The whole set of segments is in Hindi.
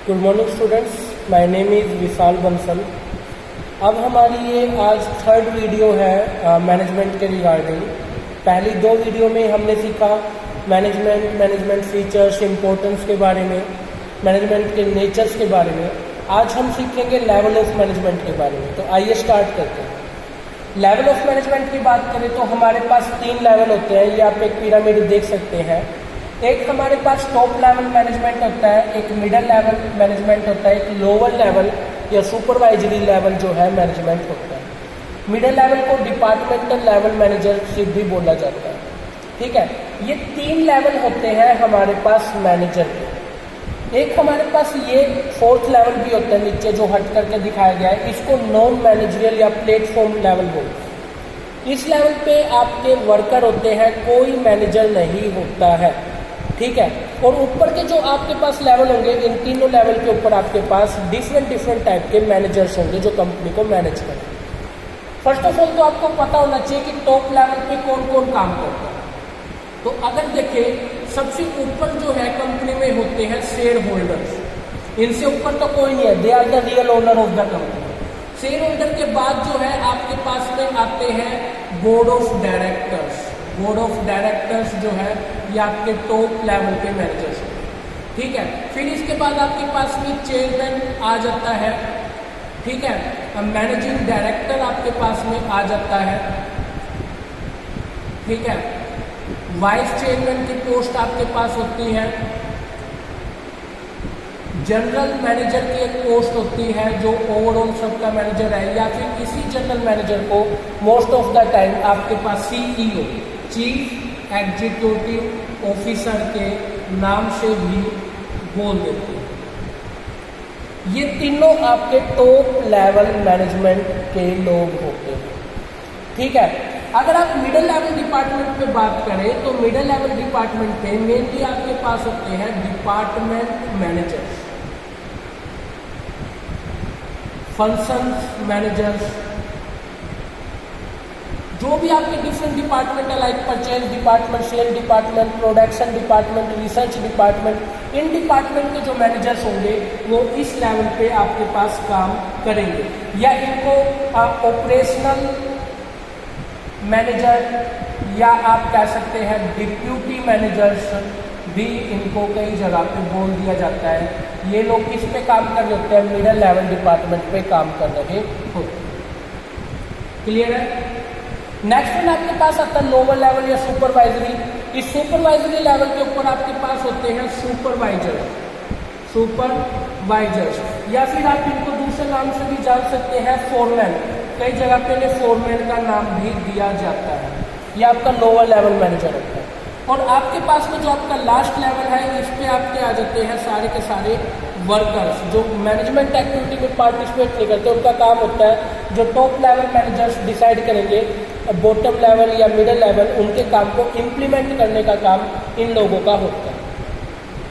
Good morning students, my name is Vishal Bansal. अब हमारी ये आज थर्ड वीडियो है मैनेजमेंट के रिगार्डिंग। पहली दो वीडियो में हमने सीखा मैनेजमेंट फीचर्स, इम्पोर्टेंस के बारे में, मैनेजमेंट के नेचर्स के बारे में। आज हम सीखेंगे लेवल ऑफ मैनेजमेंट के बारे में। तो आइए स्टार्ट करते हैं। लेवल ऑफ मैनेजमेंट की बात करें तो हमारे पास 3 लेवल होते हैं। ये आप एक पिरामिड देख सकते हैं। एक हमारे पास टॉप लेवल मैनेजमेंट होता है, एक मिडिल लेवल मैनेजमेंट होता है, एक लोअर लेवल या सुपरवाइजरी लेवल जो है मैनेजमेंट होता है। मिडिल लेवल को डिपार्टमेंटल लेवल मैनेजरशिप भी बोला जाता है। ठीक है, ये 3 लेवल होते हैं हमारे पास मैनेजर के। एक हमारे पास ये 4th लेवल भी होता है नीचे जो हट करके दिखाया गया है, इसको नॉन मैनेजरियल या प्लेटफॉर्म लेवल बोलते हैं। इस लेवल पे आपके वर्कर होते हैं, कोई मैनेजर नहीं होता है। ठीक है, और ऊपर के जो आपके पास लेवल होंगे, इन तीनों लेवल के ऊपर आपके पास डिफरेंट टाइप के मैनेजर्स होंगे जो कंपनी को मैनेज करें। फर्स्ट ऑफ ऑल तो आपको पता होना चाहिए कि टॉप लेवल पे कौन कौन काम करता है। तो अगर देखें, सबसे ऊपर जो है कंपनी में होते हैं शेयर होल्डर्स। इनसे ऊपर तो कोई नहीं है, they are the real owner of the company. Share holder के बाद जो है आपके पास में आते हैं board of directors. Board of directors जो है ये आपके टॉप लेवल के मैनेजर्स हैं। ठीक है, फिर इसके बाद आपके पास में चेयरमैन आ जाता है। ठीक है, मैनेजिंग डायरेक्टर आपके पास में आ जाता है। ठीक है, वाइस चेयरमैन की पोस्ट आपके पास होती है। जनरल मैनेजर की एक पोस्ट होती है जो ओवरऑल सबका मैनेजर है, या फिर इसी जनरल मैनेजर को मोस्ट ऑफ द टाइम आपके पास CEO, चीफ एग्जीक्यूटिव ऑफिसर के नाम से भी बोल देते हैं। ये तीनों आपके टॉप लेवल मैनेजमेंट के लोग होते हैं। ठीक है, अगर आप मिडिल लेवल डिपार्टमेंट पे बात करें तो मिडिल लेवल डिपार्टमेंट पे मेनली आपके पास होते हैं डिपार्टमेंट मैनेजर्स, फंक्शंस मैनेजर्स, जो भी आपके डिफरेंट डिपार्टमेंट है, like purchase department, sale department, production department, research department. इन डिपार्टमेंट के जो मैनेजर्स होंगे वो इस लेवल पे आपके पास काम करेंगे, या इनको ऑपरेशनल मैनेजर या आप कह सकते हैं डिप्यूटी मैनेजर्स भी इनको कई जगह पे बोल दिया जाता है। ये लोग किस पे काम कर रहे होते हैं? मिडिल लेवल डिपार्टमेंट पे काम कर रहे होते हैं। क्लियर है? नेक्स्ट वन आपके पास आता है लोअर लेवल या सुपरवाइजरी। इस सुपरवाइजरी लेवल के ऊपर आपके पास होते हैं सुपरवाइजर्स, या फिर आप इनको दूसरे नाम से भी जान सकते हैं फोरमैन। कई जगह पे इन्हें फोरमैन का नाम भी दिया जाता है। ये आपका लोअर लेवल मैनेजर होता है। और आपके पास में जो आपका लास्ट लेवल है, इस पे आपके आ जाते हैं सारे के सारे वर्कर्स जो मैनेजमेंट एक्टिविटी में पार्टिसिपेट नहीं करते। उनका काम होता है जो टॉप लेवल मैनेजर्स डिसाइड करेंगे, बॉटम लेवल या मिडिल लेवल उनके काम को इम्प्लीमेंट करने का काम इन लोगों का होता है।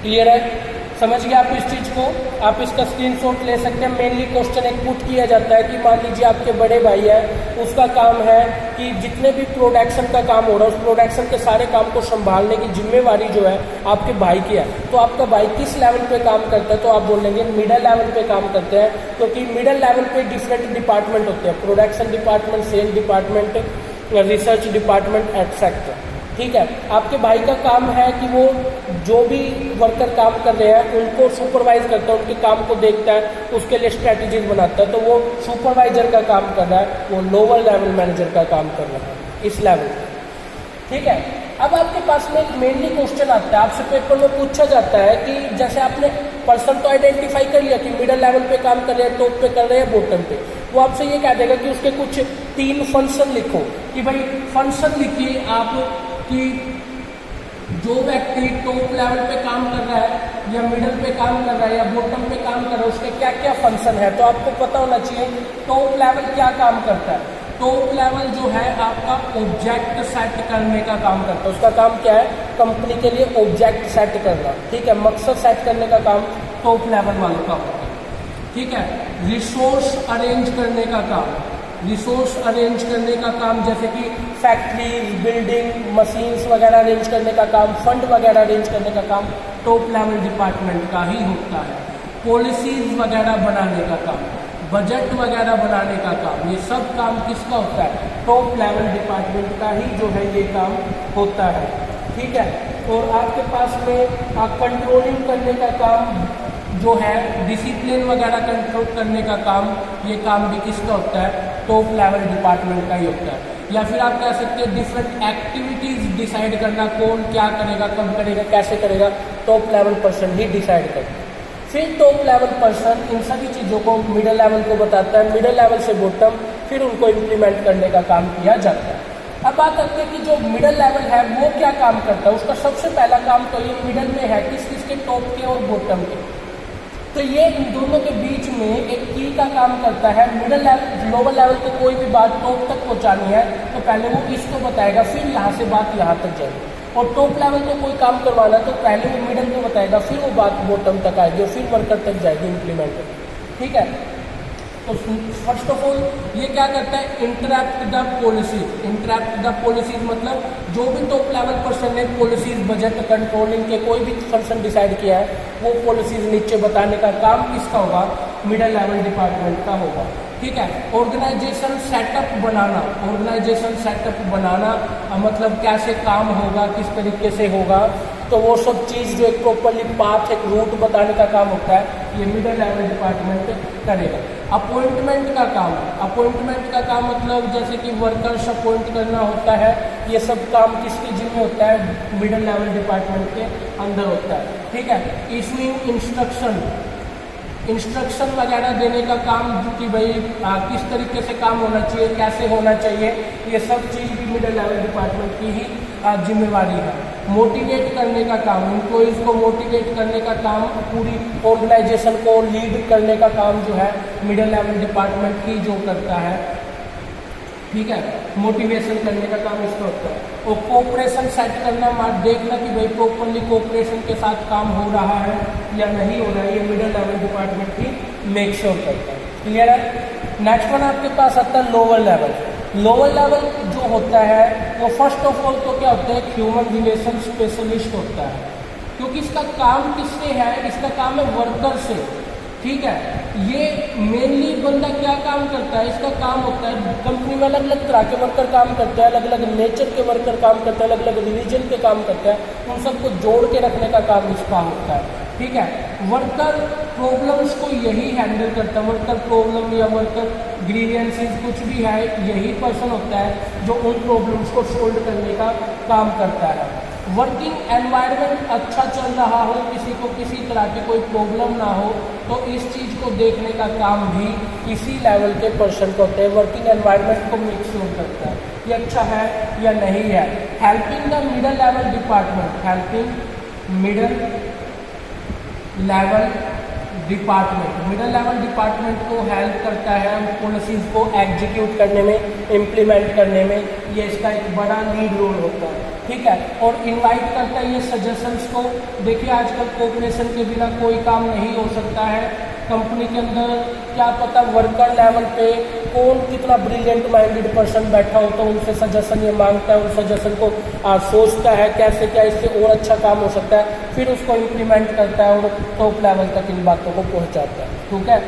क्लियर है? समझ गए आप इस चीज़ को? आप इसका स्क्रीनशॉट ले सकते हैं। मेनली क्वेश्चन एक पुट किया जाता है कि मान लीजिए आपके बड़े भाई है, उसका काम है कि जितने भी प्रोडक्शन का काम हो रहा है उस प्रोडक्शन के सारे काम को संभालने की जिम्मेवारी जो है आपके भाई की है। तो आपका भाई किस लेवल पे काम करता है? तो आप बोलेंगे मिडिल लेवल पे काम करते हैं, क्योंकि मिडिल लेवल पे डिफरेंट डिपार्टमेंट होते हैं, production department, sale department, research department etcetera. ठीक है, आपके भाई का काम है कि वो जो भी वर्कर काम कर रहे हैं उनको सुपरवाइज करता है, उनके काम को देखता है, उसके लिए स्ट्रैटेजीज बनाता है। तो वो सुपरवाइजर का काम कर रहा है, वो लोअर लेवल मैनेजर का काम कर रहा है इस लेवल पे। ठीक है, अब आपके पास में एक मेनली क्वेश्चन आता है, आपसे पेपर में पूछा जाता है कि जैसे आपने पर्सन तो आइडेंटिफाई कर लिया कि मिडिल लेवल पे काम कर रहे हैं, टॉप पे कर रहे हैं, बॉटम पे, वो आपसे ये कह देगा कि उसके कुछ 3 फंक्शन लिखो। कि भाई फंक्शन लिखिए आप कि जो व्यक्ति टॉप लेवल पे काम कर रहा है या मिडिल पे काम कर रहा है या बॉटम पे काम कर रहा है, उसके क्या क्या फंक्शन है। तो आपको पता होना चाहिए टॉप लेवल क्या काम करता है। टॉप लेवल जो है आपका ऑब्जेक्ट सेट करने का काम करता है। उसका काम क्या है? कंपनी के लिए ऑब्जेक्ट सेट करना। ठीक है, मकसद सेट करने का काम टॉप लेवल वालों का होता है। ठीक है, रिसोर्स अरेंज करने का काम, रिसोर्स अरेंज करने का काम जैसे कि फैक्ट्रीज, बिल्डिंग, मशीन्स वगैरह अरेंज करने का काम, फंड वगैरह अरेंज करने का काम टॉप लेवल डिपार्टमेंट का ही होता है। पॉलिसीज वगैरह बनाने का काम, बजट वगैरह बनाने का काम, ये सब काम किसका होता है? टॉप लेवल डिपार्टमेंट का ही जो है ये काम होता है, ठीक है। और आपके पास में कंट्रोलिंग करने का काम जो है, डिसिप्लिन वगैरह कंट्रोल करने का काम, ये काम भी किसका होता है? टॉप लेवल डिपार्टमेंट का ही होता है। या फिर आप कह सकते हैं डिफरेंट एक्टिविटीज़ डिसाइड करना, कौन क्या करेगा, कब करेगा, कैसे करेगा, टॉप लेवल पर्सन ही डिसाइड करता है। फिर टॉप लेवल पर्सन इन सभी चीज़ों को मिडिल लेवल को बताता है, मिडिल लेवल से बॉटम फिर उनको इम्प्लीमेंट करने का काम किया जाता है। अब बात करते हैं कि जो मिडिल लेवल है वो क्या काम करता है। उसका सबसे पहला काम तो ये मिडिल में है, किस किसके? टॉप के और बॉटम के। तो ये इन दोनों के बीच में एक की का काम करता है। मिडिल लेवल लोअर लेवल को कोई भी बात टॉप तक पहुंचानी है तो पहले वो इसको बताएगा, फिर यहाँ से बात यहाँ तक जाएगी। और टॉप लेवल को कोई काम करवाना तो पहले वो मिडिल को बताएगा, फिर वो बात बॉटम तक आएगी और फिर वर्कर तक जाएगी इम्प्लीमेंट, ठीक है। तो फर्स्ट ऑफ ऑल ये क्या करता है? Interrupt the policies. Interrupt the policies मतलब जो भी टॉप लेवल पर्सन ने पॉलिसीज, बजट, कंट्रोलिंग के कोई भी फंक्शन डिसाइड किया है वो पॉलिसीज नीचे बताने का काम किसका होगा? मिडिल लेवल डिपार्टमेंट का होगा, ठीक है। ऑर्गेनाइजेशन सेटअप बनाना, ऑर्गेनाइजेशन सेटअप बनाना मतलब कैसे काम होगा, किस तरीके से होगा, तो वो सब चीज़ जो एक प्रॉपरली पाथ, एक रूट बताने का काम होता है, ये मिडिल लेवल डिपार्टमेंट करेगा। अपॉइंटमेंट का काम, अपॉइंटमेंट का काम मतलब जैसे कि वर्कर्स अपॉइंट करना होता है, ये सब काम किसके जिम्मे होता है? मिडिल लेवल डिपार्टमेंट के अंदर होता है, ठीक है। इशूइंग इंस्ट्रक्शन, इंस्ट्रक्शन वगैरह देने का काम कि भाई किस तरीके से काम होना चाहिए, कैसे होना चाहिए, ये सब चीज़ भी मिडिल लेवल डिपार्टमेंट की ही जिम्मेवारी है। मोटिवेट करने का काम, एम्प्लॉइज़ को मोटिवेट करने का काम, पूरी ऑर्गेनाइजेशन को लीड करने का काम जो है मिडिल लेवल डिपार्टमेंट ही जो करता है, ठीक है। मोटिवेशन करने का काम इसका होता है। और कोऑपरेशन सेट करना, देखना कि भाई प्रॉपरली कोऑपरेशन के साथ काम हो रहा है या नहीं हो रहा है, ये मिडिल लेवल डिपार्टमेंट ही मेक श्योर करता है, क्लियर है। नेक्स्ट वन आपके पास आता है लोअर लेवल। लोअर लेवल जो होता है वो फर्स्ट ऑफ ऑल तो क्या होता है? ह्यूमन रिलेशन स्पेशलिस्ट होता है, क्योंकि इसका काम किससे है? इसका काम है वर्कर से, ठीक है। ये मेनली बंदा क्या काम करता है? इसका काम होता है, कंपनी में अलग अलग तरह के वर्कर काम करते हैं, अलग अलग नेचर के वर्कर काम करते हैं, अलग अलग रिलीजन के काम करते हैं, उन सबको जोड़ के रखने का काम इसका होता है, ठीक है। वर्कर प्रॉब्लम्स को यही हैंडल करता है, वर्कर प्रॉब्लम या वर्कर ग्रीवियंसेस कुछ भी है, यही पर्सन होता है जो उन प्रॉब्लम्स को सोल्व करने का काम करता है। वर्किंग एनवायरनमेंट अच्छा चल रहा हो, किसी को किसी तरह की कोई प्रॉब्लम ना हो, तो इस चीज़ को देखने का काम भी इसी लेवल के पर्सन को होता है। वर्किंग एनवायरनमेंट को मेक श्योर करता है ये अच्छा है या नहीं है। Helping the middle level department, helping middle level department, middle level department को हेल्प करता है पॉलिसीज़ को एग्जीक्यूट करने में, इम्प्लीमेंट करने में, ये इसका एक बड़ा लीड रोल होता है, ठीक है। और इनवाइट करता है ये सजेशंस को। देखिए आजकल कोऑपरेशन के बिना कोई काम नहीं हो सकता है कंपनी के अंदर। क्या पता वर्कर लेवल पे कौन कितना ब्रिलियंट माइंडेड पर्सन बैठा हो तो उनसे सजेशन ये मांगता है, उन सजेशन को सोचता है कैसे क्या इससे और अच्छा काम हो सकता है, फिर उसको इम्प्लीमेंट करता है और टॉप लेवल तक इन बातों को पहुंचाता है, ठीक है।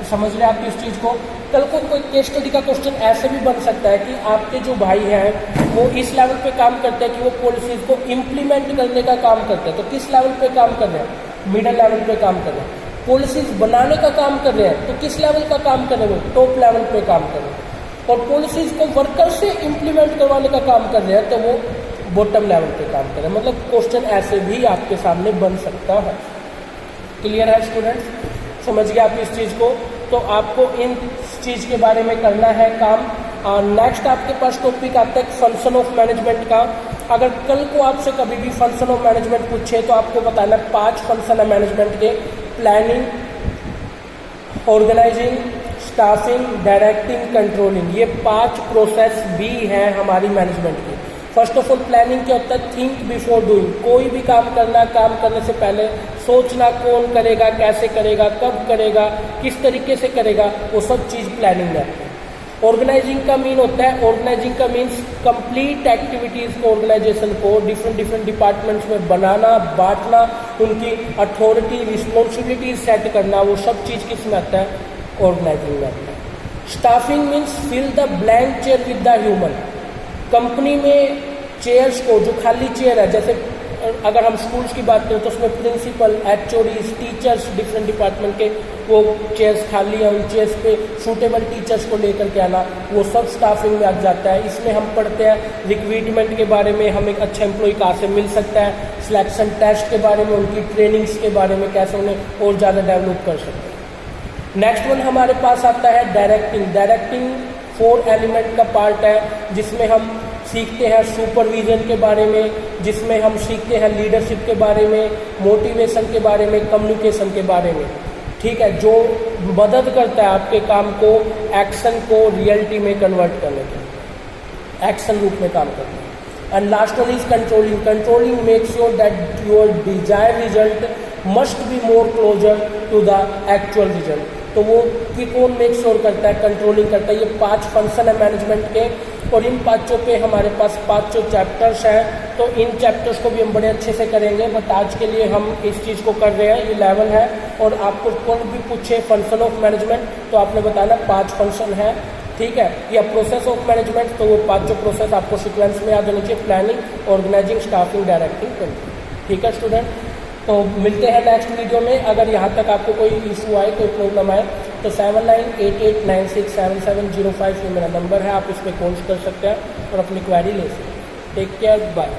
समझ रहे आप इस चीज़ को। कल को कोई केस स्टडी का क्वेश्चन ऐसे भी बन सकता है कि आपके जो भाई हैं वो इस लेवल पे काम करते हैं कि वो पॉलिसीज़ को इम्प्लीमेंट करने का काम करते हैं, तो किस लेवल पे काम कर रहे हैं? मिडिल लेवल पे काम कर रहे हैं। पॉलिसीज बनाने का काम कर रहे हैं तो किस लेवल का काम कर रहे हैं? टॉप लेवल पे काम कर रहे हैं। और पॉलिसीज को वर्कर से इम्प्लीमेंट करवाने का काम कर रहे हैं तो वो बॉटम लेवल पे काम कर रहे हैं। मतलब क्वेश्चन ऐसे भी आपके सामने बन सकता है। क्लियर है स्टूडेंट्स? समझ गए आप इस चीज़ को? तो आपको इन चीज़ के बारे में करना है काम। नेक्स्ट आपके पास टॉपिक आता है फंक्शन ऑफ मैनेजमेंट का। अगर कल को आपसे कभी भी फंक्शन ऑफ मैनेजमेंट पूछे तो आपको बताना 5 फंक्शन है मैनेजमेंट के: planning, organizing, staffing, directing, controlling. ये 5 प्रोसेस भी हैं हमारी मैनेजमेंट की। फर्स्ट ऑफ ऑल प्लानिंग क्या होता है? Think before doing. कोई भी काम करना, काम करने से पहले सोचना कौन करेगा, कैसे करेगा, कब करेगा, किस तरीके से करेगा, वो सब चीज़ प्लानिंग है। ऑर्गेनाइजिंग का मीन होता है, ऑर्गेनाइजिंग का मीन्स कंप्लीट एक्टिविटीज़ को, ऑर्गेनाइजेशन को डिफरेंट डिफरेंट डिपार्टमेंट्स में बनाना, बांटना, उनकी अथॉरिटी रिस्पॉन्सिबिलिटीज सेट करना, वो सब चीज़ किस में आता है, ऑर्गेनाइजिंग में आता है। Staffing means fill the blank chair with the human. Company में चेयर्स को, जो खाली चेयर है, जैसे अगर हम स्कूल्स की बात करें तो उसमें principal, HODs, teachers, different department के वो चेयर्स खाली हैं, उन चेयर्स पे सूटेबल टीचर्स को लेकर के आना, वो सब स्टाफिंग में आ जाता है। इसमें हम पढ़ते हैं रिक्रूटमेंट के बारे में, हम एक अच्छा एम्प्लॉय कहाँ से मिल सकता है, सिलेक्शन टेस्ट के बारे में, उनकी ट्रेनिंग्स के बारे में, कैसे उन्हें और ज़्यादा डेवलप कर सकते हैं। नेक्स्ट वन हमारे पास आता है डायरेक्टिंग। डायरेक्टिंग 4 एलिमेंट का पार्ट है, जिसमें हम सीखते हैं सुपरविजन के बारे में, जिसमें हम सीखते हैं लीडरशिप के बारे में, मोटिवेशन के बारे में, कम्युनिकेशन के बारे में, ठीक है, जो मदद करता है आपके काम को, एक्शन को रियलिटी में कन्वर्ट करने के, एक्शन रूप में काम करना है। And last one is controlling. Controlling make sure that your desired result must be more closer to the actual result. तो वो कि कौन मेक श्योर करता है, कंट्रोलिंग करता है। ये 5 फंक्शन है मैनेजमेंट के, और इन 5 पे हमारे पास 5 चैप्टर्स हैं, तो इन चैप्टर्स को भी हम बड़े अच्छे से करेंगे। बट आज के लिए हम इस चीज़ को कर रहे हैं, ये लेवल है। और आपको कौन भी पूछे फंक्शन ऑफ मैनेजमेंट तो आपने बताना 5 फंक्शन है, ठीक है, या प्रोसेस ऑफ मैनेजमेंट, तो वो 5 प्रोसेस आपको सीक्वेंस में याद होनी चाहिए, planning, organizing, staffing, directing, controlling. ठीक है स्टूडेंट, तो मिलते हैं नेक्स्ट वीडियो में। अगर यहाँ तक आपको कोई इशू आए, कोई प्रॉब्लम आए तो 7988967705 ये मेरा नंबर है, आप इस पर कॉल कर सकते हैं और अपनी क्वेरी ले सकते हैं। Take care, bye.